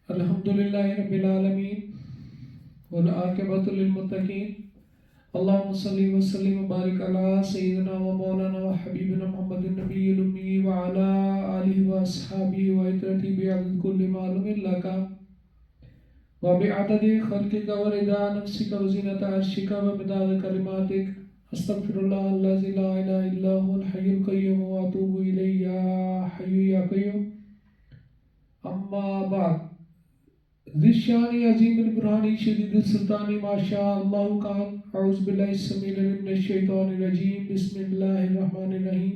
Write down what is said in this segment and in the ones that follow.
الحمدللہ رب العالمین والعاقبۃ للمتقین اللہم صلی وسلم وبارک علی سیدنا و مولانا و حبیبنا محمد النبی الامی وعلی آلہ و اصحابہ و اطرتی بعدد کل معلوم لکا و بعدد خلقک و رضا نفسک و زینت عرشک و مداد کلماتک استغفر اللہ الذی لا الہ الا هو الحی القیوم و اتوب الیہ یا حی یا قیوم. اما بعد ذی عظیم البرہانی شدید السلطانی ما شاء اللہ کان. اعوذ باللہ السمیع العلیم من الشیطان الرجیم. بسم اللہ الرحمن الرحیم.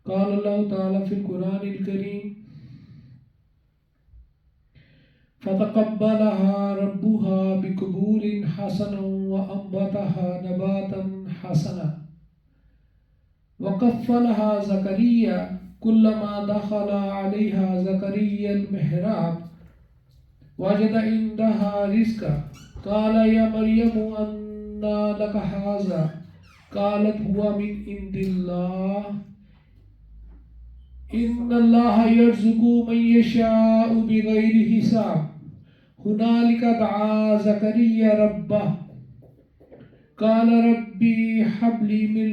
قال اللہ تعالی فی القرآن الکریم فتقبلها ربها بقبول حسن وأنبتها نباتا حسنا وكفلها زكريا كلما دخل عليها زكريا المحراب وجد عندها رزقا قال يا مريم أنى لك هذا قالت هو من عند الله إن الله يرزق من يشاء بغير حساب. هنالك دعا زكريا ربه قال ربي هب لي من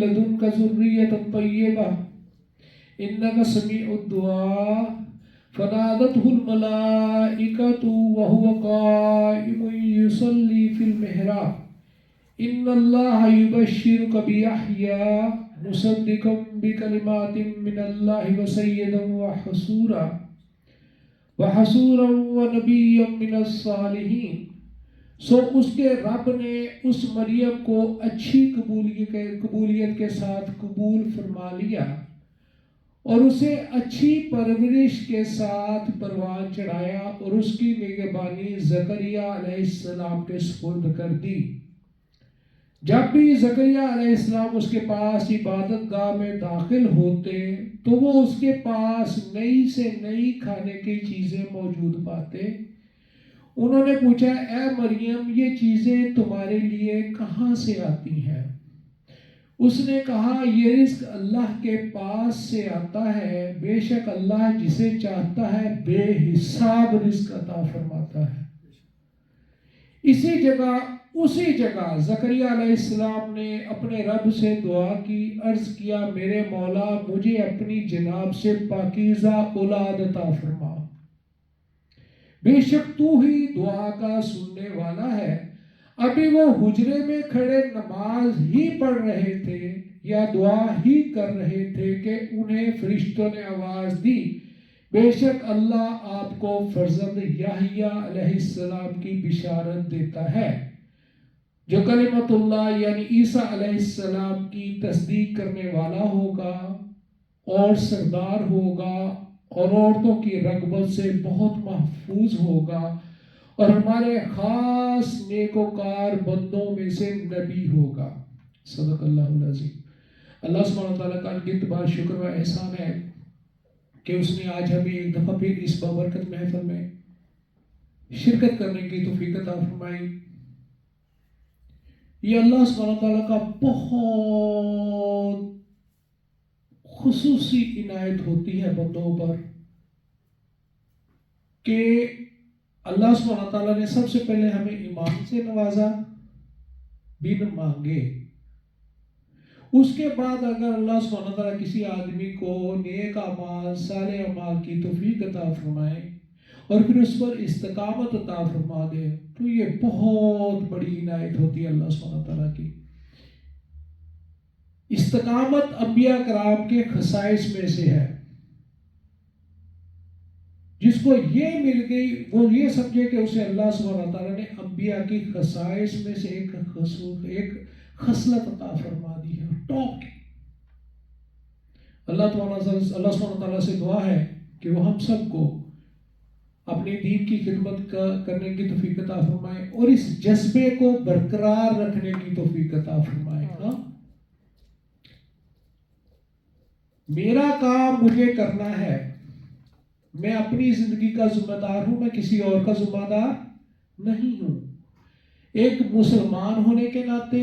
لدنك ذرية طيبة إنك سميع الدعاء. فنادته الملائكة وهو قائم يصلي في المحراب إن الله يبشرك بيحيى مصدقا بكلمات من الله وسيدا وحصورا ونبيا من الصالحين. سو اس کے رب نے اس مریم کو اچھی قبولیت کے ساتھ قبول فرما لیا اور اسے اچھی پرورش کے ساتھ پروان چڑھایا اور اس کی نگہبانی زکریا علیہ السلام کے سپرد کر دی. جب بھی زکریا علیہ السلام اس کے پاس عبادت گاہ میں داخل ہوتے تو وہ اس کے پاس نئی سے نئی کھانے کی چیزیں موجود پاتے. انہوں نے پوچھا اے مریم یہ چیزیں تمہارے لیے کہاں سے آتی ہیں؟ اس نے کہا یہ رزق اللہ کے پاس سے آتا ہے، بے شک اللہ جسے چاہتا ہے بے حساب رزق عطا فرماتا ہے. اسی جگہ زکریا علیہ السلام نے اپنے رب سے دعا کی، عرض کیا میرے مولا مجھے اپنی جناب سے پاکیزہ اولاد عطا فرما، بے شک تو ہی دعا کا سننے والا ہے. ابھی وہ حجرے میں کھڑے نماز ہی پڑھ رہے تھے یا دعا ہی کر رہے تھے کہ انہیں فرشتوں نے آواز دی بے شک اللہ آپ کو فرزند یحییٰ علیہ السلام کی بشارت دیتا ہے جو کلمت اللہ یعنی عیسیٰ علیہ السلام کی تصدیق کرنے والا ہوگا اور سردار ہوگا اور عورتوں کی رغبت سے بہت محفوظ ہوگا اور ہمارے خاص نیکوکار بندوں میں سے نبی ہوگا. صدق اللہ العظیم. اللہ سبحانہ وتعالیٰ کا انگت بار شکر و احسان ہے کہ اس نے آج ہمیں ایک دفعہ پھر اس بابرکت محفل میں شرکت کرنے کی توفیق عطا فرمائی. یہ اللہ سبحانہ وتعالیٰ کا بہت خصوصی عنایت ہوتی ہے بندوں پر کہ اللہ سبحانہ تعالیٰ نے سب سے پہلے ہمیں ایمان سے نوازا بن مانگے. اس کے بعد اگر اللہ سبحانہ تعالیٰ کسی آدمی کو نیک اعمال صالح اعمال کی توفیق عطا فرمائے اور پھر اس پر استقامت عطا فرما دے تو یہ بہت بڑی عنایت ہوتی ہے اللہ سبحانہ تعالیٰ کی. استقامت انبیاء کرام کے خصائص میں سے ہے. جس کو یہ مل گئی وہ یہ سمجھے کہ اسے اللہ سبحانہ تعالیٰ نے انبیاء کی خصائص میں سے ایک خصلت عطا فرما دی ہے ٹاپ کی. اللہ سبحانہ تعالیٰ سے دعا ہے کہ وہ ہم سب کو اپنے دین کی خدمت کرنے کی توفیق عطا فرمائے اور اس جذبے کو برقرار رکھنے کی توفیق عطا فرمائے. میرا کام مجھے کرنا ہے، میں اپنی زندگی کا ذمہ دار ہوں، میں کسی اور کا ذمہ دار نہیں ہوں. ایک مسلمان ہونے کے ناطے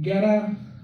11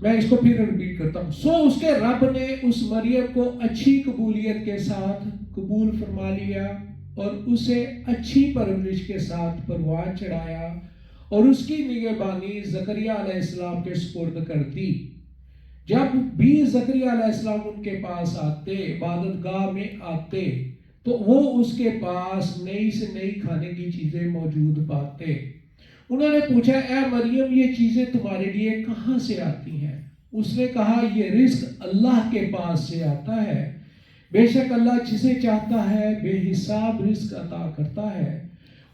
میں اس کو پھر ریپیٹ کرتا ہوں. سو اس کے رب نے اس مریم کو اچھی قبولیت کے ساتھ قبول فرما لیا اور اسے اچھی پرورش کے ساتھ پروان چڑھایا اور اس کی نگہبانی زکریا علیہ السلام کے سپرد کر دی. جب بھی زکریا علیہ السلام ان کے پاس آتے، عبادت گاہ میں آتے، تو وہ اس کے پاس نئی سے نئی کھانے کی چیزیں موجود پاتے. انہوں نے پوچھا، اے مریم یہ چیزیں تمہارے لیے کہاں سے آتی ہیں؟ اس نے کہا، یہ رزق اللہ کے پاس سے آتا ہے. بے شک اللہ جسے چاہتا ہے بے حساب رزق عطا کرتا ہے.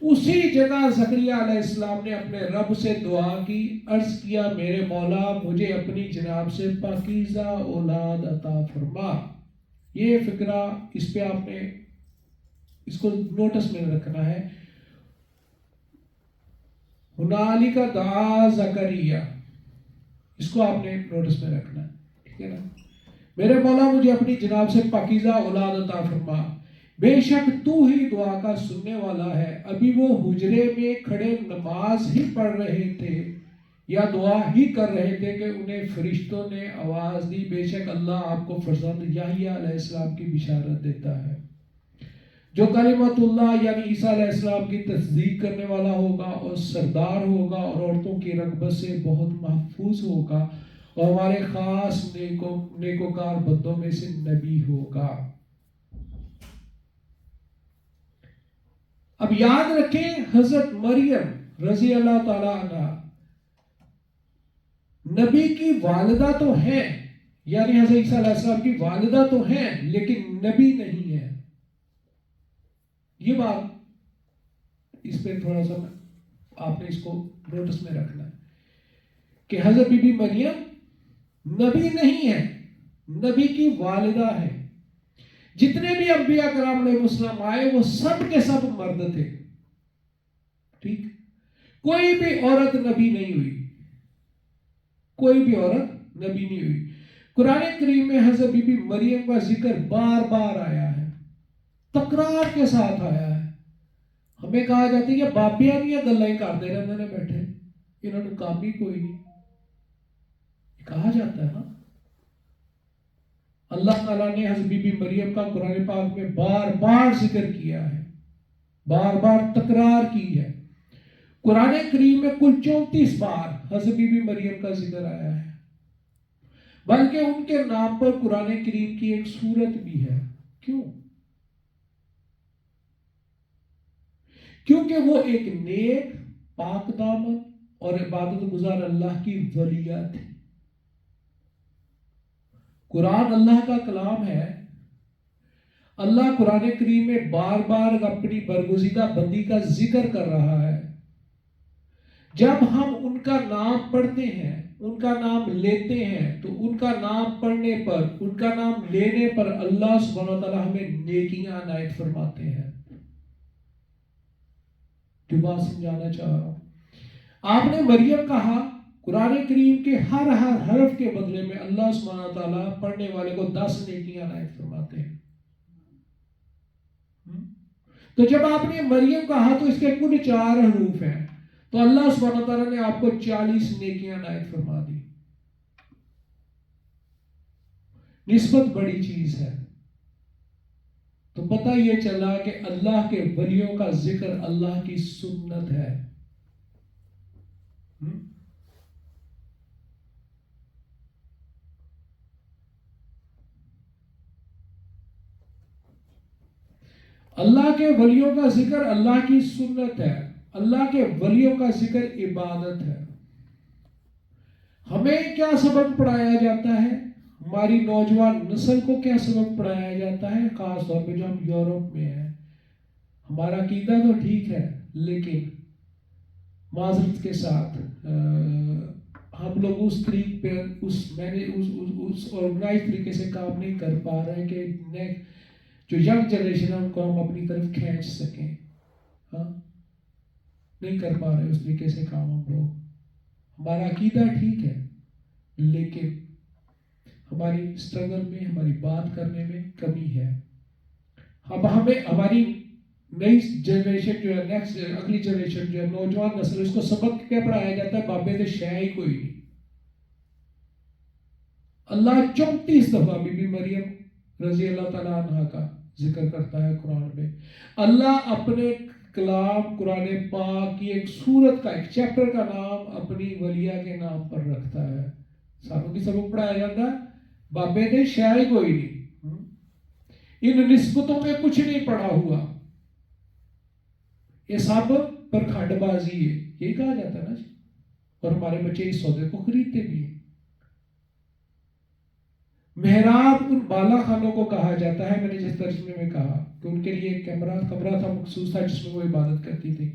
اسی جگہ زکریا علیہ السلام نے اپنے رب سے دعا کی، عرض کیا، میرے مولا مجھے اپنی جناب سے پاکیزہ اولاد عطا فرما. یہ فقرہ اس پہ آپ نے اس کو نوٹس میں رکھنا ہے. ہنالک دعا زکریا، اس کو آپ نے نوٹس میں رکھنا ہے، ٹھیک ہے نا. میرے مولا مجھے اپنی جناب سے پاکیزہ اولاد عطا فرما، بے شک تو ہی دعا کا سننے والا ہے. ابھی وہ حجرے میں کھڑے نماز ہی پڑھ رہے تھے یا دعا ہی کر رہے تھے کہ انہیں فرشتوں نے آواز دی، بے شک اللہ آپ کو فرزند یحییٰ علیہ السلام کی بشارت دیتا ہے، جو کلمت اللہ یعنی عیسیٰ علیہ السلام کی تصدیق کرنے والا ہوگا اور سردار ہوگا اور عورتوں کی رغبت سے بہت محفوظ ہوگا اور ہمارے خاص نیکوکار بندوں میں سے نبی ہوگا. اب یاد رکھیں، حضرت مریم رضی اللہ تعالی عنہ نبی کی والدہ تو ہیں، یعنی حضرت عیسیٰ علیہ السلام کی والدہ تو ہیں لیکن نبی نہیں ہے. یہ بات اس پہ تھوڑا سا آپ نے اس کو نوٹس میں رکھنا ہے کہ حضرت بی بی مریم نبی نہیں ہے، نبی کی والدہ ہے. جتنے بھی انبیاء کرام علیہ السلام آئے وہ سب کے سب مرد تھے، ٹھیک. کوئی بھی عورت نبی نہیں ہوئی، کوئی بھی عورت نبی نہیں ہوئی. قرآن کریم میں حضرت بی بی مریم کا ذکر بار بار آیا ہے، تکرار کے ساتھ آیا ہے. ہمیں کہا جاتا ہے کہ بابیاں نہیں گلیں ہی کرتے رہتے ہیں بیٹھے، انہوں نے کام بھی کوئی نہیں، کہا جاتا ہے نا. اللہ تعالیٰ نے حضرت بی بی مریم کا قرآن پاک میں بار بار ذکر کیا ہے، بار بار تکرار کی ہے. قرآن کریم میں کل 34 بار حضرت بی بی مریم کا ذکر آیا ہے، بلکہ ان کے نام پر قرآن کریم کی ایک سورت بھی ہے. کیوں؟ کیونکہ وہ ایک نیک، پاک دامن اور عبادت گزار اللہ کی ولیہ تھی. قرآن اللہ کا کلام ہے. اللہ قرآن کریم میں بار بار اپنی برگزیدہ بندی کا ذکر کر رہا ہے. جب ہم ان کا نام پڑھتے ہیں، ان کا نام لیتے ہیں، تو ان کا نام پڑھنے پر، ان کا نام لینے پر اللہ سبحانہ وتعالی ہمیں نیکیاں عنایت فرماتے ہیں. جو بات سمجھانا چاہ رہا ہوں، آپ نے مریم کہا، قرآن کریم کے ہر حرف کے بدلے میں اللہ سبحانہ وتعالی پڑھنے والے کو 10 نیکیاں عنایت فرماتے ہیں. تو جب آپ نے مریم کہا تو اس کے کل 4 حروف ہیں، تو اللہ سبحانہ وتعالی نے آپ کو 40 نیکیاں عنایت فرما دی. نسبت بڑی چیز ہے. تو پتہ یہ چلا کہ اللہ کے ولیوں کا ذکر اللہ کی سنت ہے. اللہ کے ولیوں کا ذکر اللہ کی سنت ہے. اللہ کے ولیوں کا ذکر عبادت ہے. ہمیں کیا سبق پڑھایا جاتا ہے؟ ہماری نوجوان نسل کو کیا سبق پڑھایا جاتا ہے؟ خاص طور پہ جو ہم یورپ میں ہیں. ہمارا عقیدہ تو ٹھیک ہے لیکن معذرت کے ساتھ ہم لوگ اس طریق پہ اس آرگنائز طریقے سے کام نہیں کر پا رہے کہ جو ینگ جنریشن ہے ان کو ہم اپنی طرف کھینچ سکیں. ہاں، نہیں کر پا رہے اس طریقے سے کام ہم لوگ. ہمارا عقیدہ ٹھیک ہے لیکن ہماری اسٹرگل میں، ہماری بات کرنے میں کمی ہے. اب ہمیں ہماری نئی جنریشن جو ہے، نیکسٹ اگلی جنریشن جو ہے، نوجوان نسل، اس کو سبق کیا پڑھایا جاتا ہے؟ بابے سے شے ہی کوئی نہیں. اللہ 34 دفعہ بی بی مریم رضی اللہ تعالیٰ عنہ کا ذکر کرتا ہے قرآن میں. اللہ اپنے کلام قرآن پاک کی ایک سورت کا ایک چیپٹر کا نام اپنی ولیہ کے نام پر رکھتا ہے. سانوں کی سبق پڑھایا جاتا ہے, بابے نے شاید کوئی نہیں, ان نسبتوں میں کچھ نہیں پڑا ہوا, یہ سب پر کھنڈ بازی ہے, یہی کہا جاتا ہے نا جی. اور ہمارے بچے اس سودے کو خریدتے بھی ہیں. محراب ان بالا خانوں کو کہا جاتا ہے, میں نے جس ترجمے میں کہا کہ ان کے لیے ایک کمرہ تھا مخصوص تھا جس میں وہ عبادت کرتی تھی.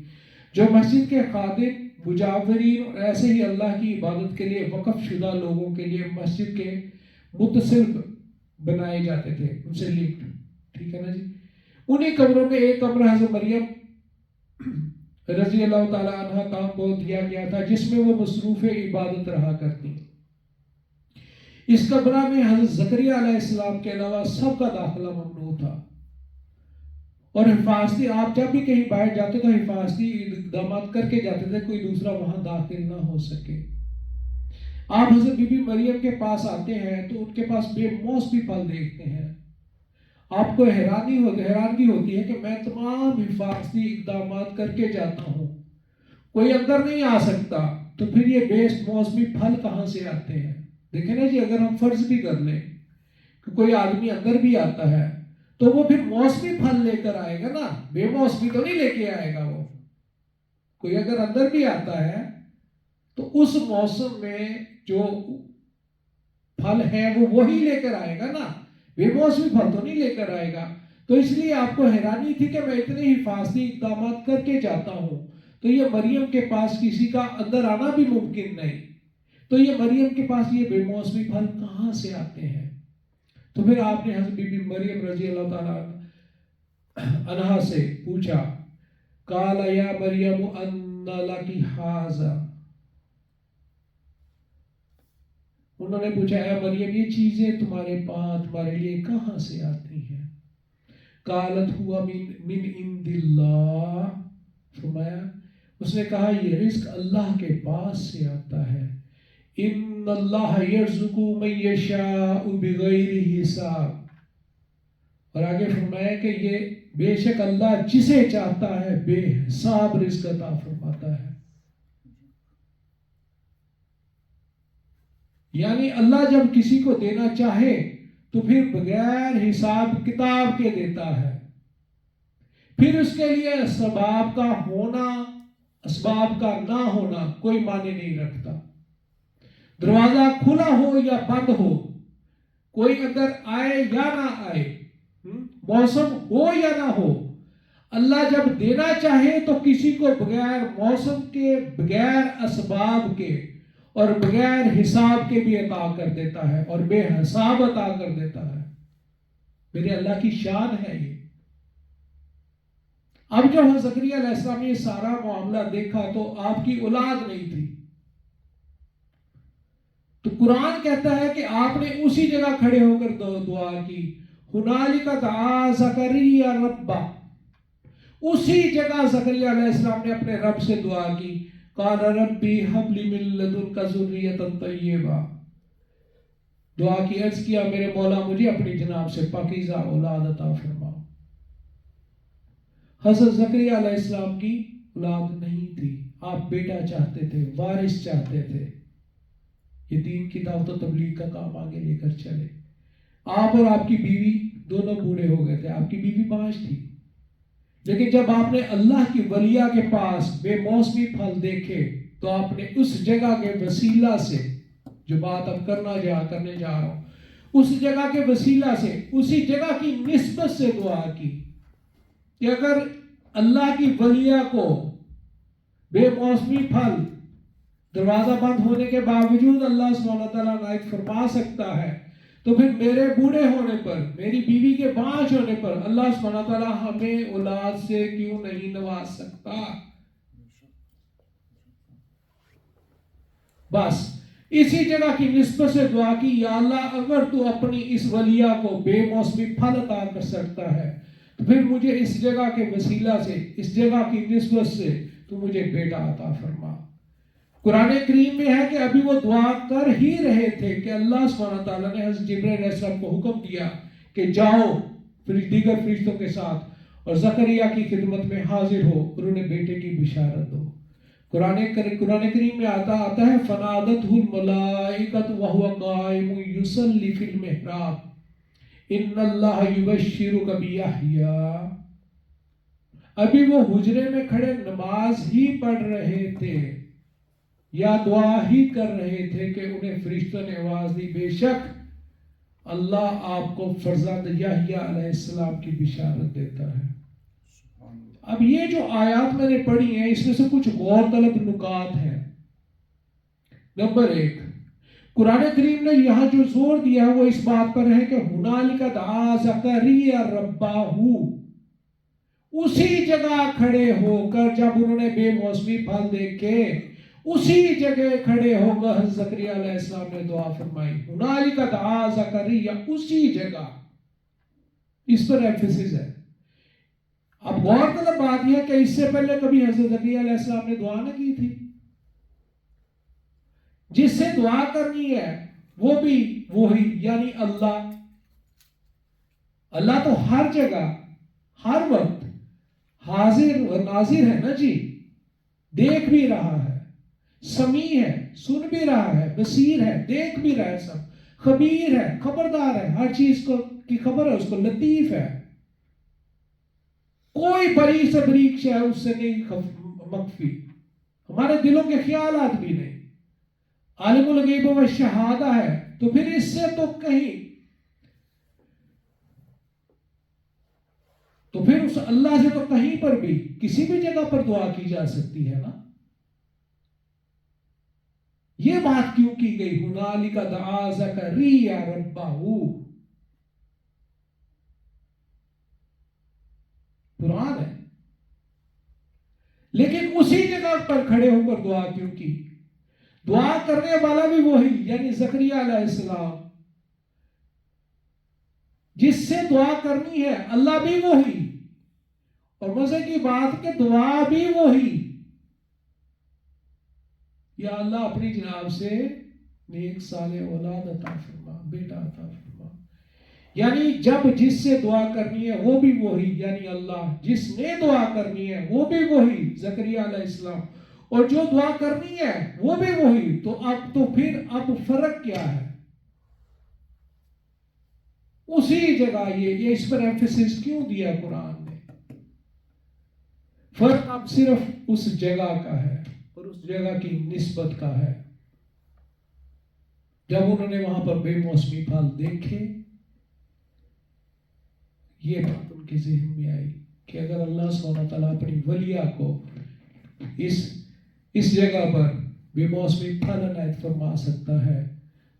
جو مسجد کے خادم, مجاورین اور ایسے ہی اللہ کی عبادت کے لیے وقف شدہ لوگوں کے لیے مسجد کے متصل بنائے جاتے تھے, ان سے لنکڈ, ٹھیک ہے نا جی. انہیں کمروں میں ایک کمرہ حضرت مریم رضی اللہ تعالیٰ عنہ کا بول دیا گیا تھا جس میں وہ مصروف عبادت رہا کرتی. اس کمرہ میں حضرت زکریا علیہ السلام کے علاوہ سب کا داخلہ ممنوع تھا, اور حفاظتی, آپ جب بھی کہیں باہر جاتے تو حفاظتی اقدامات کر کے جاتے تھے, کوئی دوسرا وہاں داخل نہ ہو سکے. آپ حضرت بی بی مریم کے پاس آتے ہیں تو ان کے پاس بے موسمی پھل دیکھتے ہیں. آپ کو حیرانگی ہوتی ہے کہ میں تمام حفاظتی اقدامات کر کے جاتا ہوں, کوئی اندر نہیں آ سکتا, تو پھر یہ بے موسمی پھل کہاں سے آتے ہیں؟ دیکھیں نا جی, اگر ہم فرض بھی کر لیں کہ کوئی آدمی اندر بھی آتا ہے تو وہ پھر موسمی پھل لے کر آئے گا نا, بے موسمی تو نہیں لے کے آئے گا. وہ کوئی اگر اندر بھی آتا ہے تو اس موسم میں جو پھل ہے وہ وہی لے کر آئے گا نا, بے موسمی پھل تو نہیں لے کر آئے گا. تو اس لیے آپ کو حیرانی تھی کہ میں اتنے حفاظتی اقدامات کر کے جاتا ہوں, تو یہ مریم کے پاس کسی کا اندر آنا بھی ممکن نہیں, تو یہ مریم کے پاس یہ بے موسمی پھل کہاں سے آتے ہیں؟ تو پھر آپ نے حضرت بی بی مریم رضی اللہ تعالیٰ عنہا سے پوچھا, قال یا مریم ان لکی ھذا, انہوں نے پوچھا اے مریم یہ چیزیں تمہارے پاس تمہارے لیے کہاں سے آتی ہیں؟ قالت ہوا من عند اللہ, فرمایا اس نے کہا یہ رزق اللہ کے پاس سے آتا ہے. ان اللہ یرزق من یشاء بغیر حساب, اور آگے فرمایا کہ یہ بے شک اللہ جسے چاہتا ہے بے حساب رزق عطا فرماتا ہے. یعنی اللہ جب کسی کو دینا چاہے تو پھر بغیر حساب کتاب کے دیتا ہے. پھر اس کے لیے اسباب کا ہونا اسباب کا نہ ہونا کوئی معنی نہیں رکھتا. دروازہ کھلا ہو یا بند ہو, کوئی اندر آئے یا نہ آئے, موسم ہو یا نہ ہو, اللہ جب دینا چاہے تو کسی کو بغیر موسم کے, بغیر اسباب کے اور بغیر حساب کے بھی عطا کر دیتا ہے, اور بے حساب عطا کر دیتا ہے. میرے اللہ کی شان ہے یہ. اب جب زکریا علیہ السلام نے یہ سارا معاملہ دیکھا تو آپ کی اولاد نہیں تھی, تو قرآن کہتا ہے کہ آپ نے اسی جگہ کھڑے ہو کر دعا کی. ہنالک دعا زکریا ربہ, اسی جگہ زکریا علیہ السلام نے اپنے رب سے دعا کی. قال ربی ہب لی من لدنک ذریۃ طیبہ, دعا کی, عرض کیا میرے مولا مجھے اپنی جناب سے پاکیزہ اولاد عطا فرما. حضرت زکریا علیہ السلام کی اولاد نہیں تھی, آپ بیٹا چاہتے تھے, وارث چاہتے تھے. یہ دین کی دعوت و تبلیغ کا کام آگے لے کر چلے. آپ اور آپ کی بیوی دونوں بوڑھے ہو گئے تھے, آپ کی بیوی 5 تھی, لیکن جب آپ نے اللہ کی ولیہ کے پاس بے موسمی پھل دیکھے تو آپ نے اس جگہ کے وسیلہ سے, جو بات اب کرنے جا رہا ہوں, اس جگہ کے وسیلہ سے, اسی جگہ کی نسبت سے دعا کی کہ اگر اللہ کی ولیہ کو بے موسمی پھل دروازہ بند ہونے کے باوجود اللہ سبحانہ تعالیٰ عنایت فرما سکتا ہے, تو پھر میرے بوڑھے ہونے پر, میری بیوی کے 5 ہونے پر اللہ سبحانہ تعالیٰ ہمیں اولاد سے کیوں نہیں نواز سکتا؟ بس اسی جگہ کی نسبت سے دعا کی, یا اللہ اگر تو اپنی اس ولیہ کو بے موسمی پھل عطا کر سکتا ہے تو پھر مجھے اس جگہ کے وسیلہ سے, اس جگہ کی نسبت سے تو مجھے بیٹا عطا فرما. قرآن کریم میں ہے کہ ابھی وہ دعا کر ہی رہے تھے کہ اللہ سبحانہ تعالیٰ نے حضرت جبرائیل علیہ السلام کو حکم دیا کہ جاؤ دیگر فرشتوں کے ساتھ اور زکریا کی خدمت میں حاضر ہو اور انہیں بیٹے کی بشارت دو۔ قرآن کریم میں آتا ہے فنادتہ الملائکۃ وہو قائم یصلی فی المحراب ان اللہ یبشرک بیحییٰ۔ ابھی وہ حجرے میں کھڑے نماز ہی پڑھ رہے تھے یا دعا ہی کر رہے تھے کہ انہیں فرشتوں نے آواز دی بے شک اللہ آپ کو فرزند یحییٰ علیہ السلام کی بشارت دیتا ہے۔ اب یہ جو آیات میں نے پڑھی ہیں اس میں سے کچھ غور طلب نکات ہیں۔ نمبر 1، قرآن کریم نے یہاں جو زور دیا ہے وہ اس بات پر ہے کہ ہنالک دعا زکریا ربہ، اسی جگہ کھڑے ہو کر جب انہوں نے بے موسمی پھل دیکھے اسی جگہ کھڑے ہو کر حضرت زکریا علیہ السلام نے دعا فرمائی۔ ہنالک دعا زکریا، اسی جگہ، اس پر ایمفیسس ہے۔ اب غور طلب بات یہ ہے کہ اس سے پہلے کبھی حضرت زکریا علیہ السلام نے دعا نہ کی تھی؟ جس سے دعا کرنی ہے وہ بھی وہی، یعنی اللہ۔ اللہ تو ہر جگہ ہر وقت حاضر و ناظر ہے نا جی، دیکھ بھی رہا ہے، سمیع ہے، سن بھی رہا ہے، بصیر ہے، دیکھ بھی رہا ہے، سب خبیر ہے، خبردار ہے، ہر چیز کو کی خبر ہے، اس کو لطیف ہے، کوئی بری سے بریک شے اس سے نہیں مخفی، ہمارے دلوں کے خیالات بھی نہیں، عالم الغیب و شہادہ ہے، تو پھر اس سے تو کہیں، تو پھر اس اللہ سے تو کہیں پر بھی کسی بھی جگہ پر دعا کی جا سکتی ہے نا۔ یہ بات کیوں کی گئی ہنالک دعا زکریا ربہ؟ قرآن ہے، لیکن اسی جگہ پر کھڑے ہو کر دعا کیوں کی؟ دعا کرنے والا بھی وہی، یعنی زکریا علیہ السلام، جس سے دعا کرنی ہے اللہ بھی وہی، اور مزے کی بات کہ دعا بھی وہی، یا اللہ اپنی جناب سے نیک صالح اولاد عطا فرما، بیٹا عطا فرما، یعنی جب جس سے دعا کرنی ہے وہ بھی وہی، یعنی اللہ، جس نے دعا کرنی ہے وہ بھی وہی زکریا علیہ السلام، اور جو دعا کرنی ہے وہ بھی وہی، تو اب تو پھر اب فرق کیا ہے؟ اسی جگہ یہ اس پر ایمفیسس کیوں دیا قرآن نے؟ فرق اب صرف اس جگہ کا ہے اور اس جگہ کی نسبت کا ہے۔ جب انہوں نے وہاں پر بے موسمی پھل دیکھے، یہ بات ان کے ذہن میں آئی کہ اگر اللہ سبحانہ تعالیٰ اپنی ولیہ کو اس جگہ پر بے موسمی پھل عنایت فرما سکتا ہے،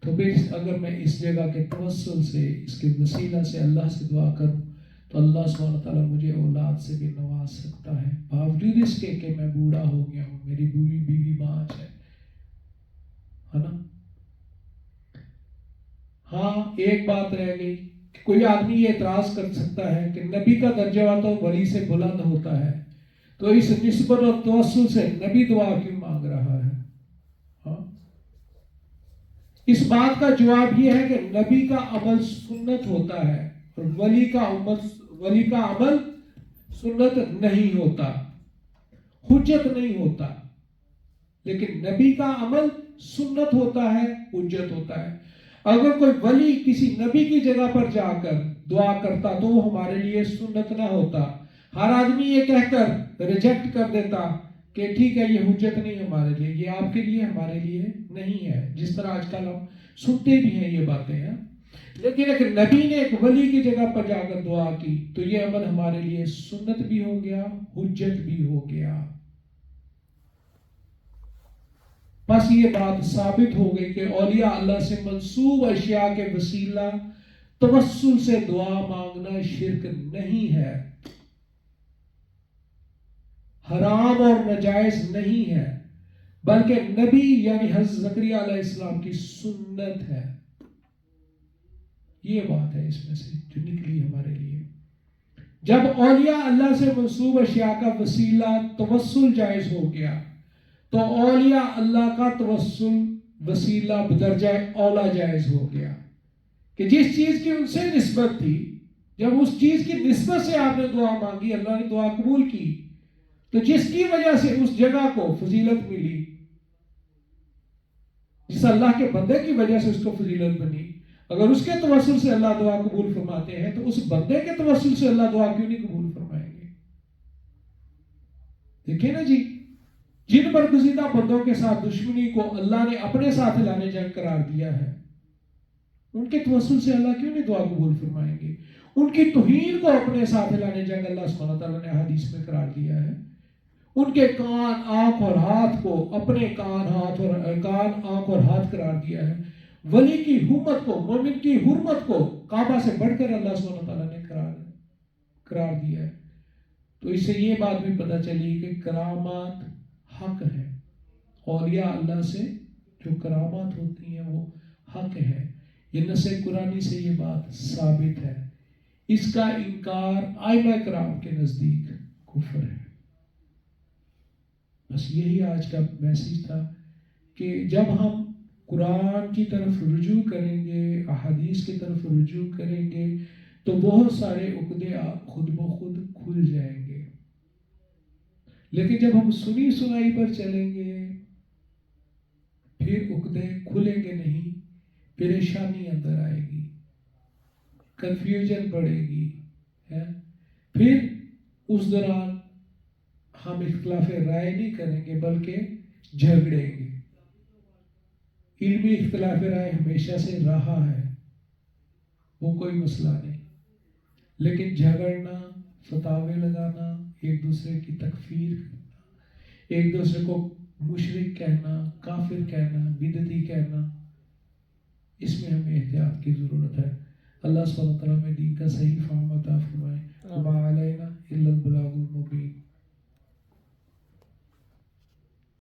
تو پھر اگر میں اس جگہ کے توسل سے، اس کے وسیلہ سے اللہ سے دعا کروں تو اللہ سبحانہ تعالیٰ مجھے اولاد سے بھی نواز سکتا ہے، باوجود اس کے کہ میں بوڑھا ہو گیا ہوں، میری بیوی بانج ہے نا۔ ہاں ایک بات رہ گئی کہ کوئی آدمی یہ اعتراض کر سکتا ہے کہ نبی کا درجہ تو ولی سے بلند ہوتا ہے، تو اس نسبت اور توسل سے نبی دعا کیوں مانگ رہا ہے؟ ہاں، اس بات کا جواب یہ ہے کہ نبی کا عمل سنت ہوتا ہے اور ولی کا عمل سنت نہیں ہوتا، حجت نہیں ہوتا، لیکن نبی کا عمل سنت ہوتا ہے، حجت ہوتا ہے۔ اگر کوئی ولی کسی نبی کی جگہ پر جا کر دعا کرتا تو وہ ہمارے لیے سنت نہ ہوتا، ہر آدمی یہ کہہ کر ریجیکٹ کر دیتا کہ ٹھیک ہے یہ حجت نہیں ہمارے لیے، یہ آپ کے لیے ہمارے لیے نہیں ہے، جس طرح آج کل ہم سنتے بھی ہیں یہ باتیں ہیں۔ لیکن اگر نبی نے ایک ولی کی جگہ پر جا کر دعا کی تو یہ عمل ہمارے لیے سنت بھی ہو گیا، حجت بھی ہو گیا۔ بس یہ بات ثابت ہو گئی کہ اولیاء اللہ سے منسوب اشیاء کے وسیلہ توسل سے دعا مانگنا شرک نہیں ہے، حرام اور ناجائز نہیں ہے، بلکہ نبی یعنی حضرت زکریا علیہ السلام کی سنت ہے۔ یہ بات ہے اس میں سے جو نکلی ہمارے لیے۔ جب اولیاء اللہ سے منسوب اشیاء کا وسیلہ توسل جائز ہو گیا تو اولیاء اللہ کا توسل وسیلہ بدرجہ اولا جائز ہو گیا کہ جس چیز کی ان سے نسبت تھی، جب اس چیز کی نسبت سے آپ نے دعا مانگی، اللہ نے دعا قبول کی، تو جس کی وجہ سے اس جگہ کو فضیلت ملی، جس اللہ کے بندے کی وجہ سے اس کو فضیلت بنی، اگر اس کے توسل سے اللہ دعا قبول فرماتے ہیں تو اس بندے کے توسل سے اللہ دعا کیوں نہیں قبول فرمائیں گے؟ دیکھیں نا جی، جن برگزیدہ بندوں کے ساتھ دشمنی کو اللہ نے اپنے ساتھ لانے جنگ قرار دیا ہے، ان کے توسل سے اللہ کیوں نہیں دعا قبول فرمائیں گے؟ ان کی توہین کو اپنے ساتھ لانے جنگ اللہ سبحانہ تعالیٰ نے حدیث میں قرار دیا ہے۔ ان کے کان، آنکھ اور ہاتھ کو اپنے کان، آنکھ اور ہاتھ قرار دیا ہے۔ ولی کی حرمت کو، مومن کی حرمت کو کعبہ سے بڑھ کر اللہ سبحانہ تعالیٰ نے قرار دیا ہے۔ تو اس سے یہ بات بھی پتہ چلی کہ کرامات حق ہے، اولیاء اللہ سے جو کرامات ہوتی ہیں وہ حق ہے۔ یہ نص قرآنی سے یہ بات ثابت ہے۔ اس کا انکار ائمہ کرام کے نزدیک کفر ہے۔ بس یہی آج کا میسیج تھا کہ جب ہم قرآن کی طرف رجوع کریں گے، احادیث کی طرف رجوع کریں گے، تو بہت سارے عقدے خود بخود کھل جائیں گے۔ لیکن جب ہم سنی سنائی پر چلیں گے، پھر عقدے کھلیں گے نہیں، پریشانی اندر آئے گی، کنفیوژن بڑھے گی، پھر اس دوران ہم اختلاف رائے نہیں کریں گے بلکہ جھگڑیں گے۔ علمی اختلاف رائے ہمیشہ سے رہا ہے، وہ کوئی مسئلہ نہیں، لیکن جھگڑنا، فتاوے لگانا، ایک دوسرے کی تکفیر کرنا، ایک دوسرے کو مشرک کہنا، کافر کہنا، بدعتی کہنا، اس میں ہمیں احتیاط کی ضرورت ہے۔ اللہ سبحانہ وتعالیٰ میں دین کا صحیح فہم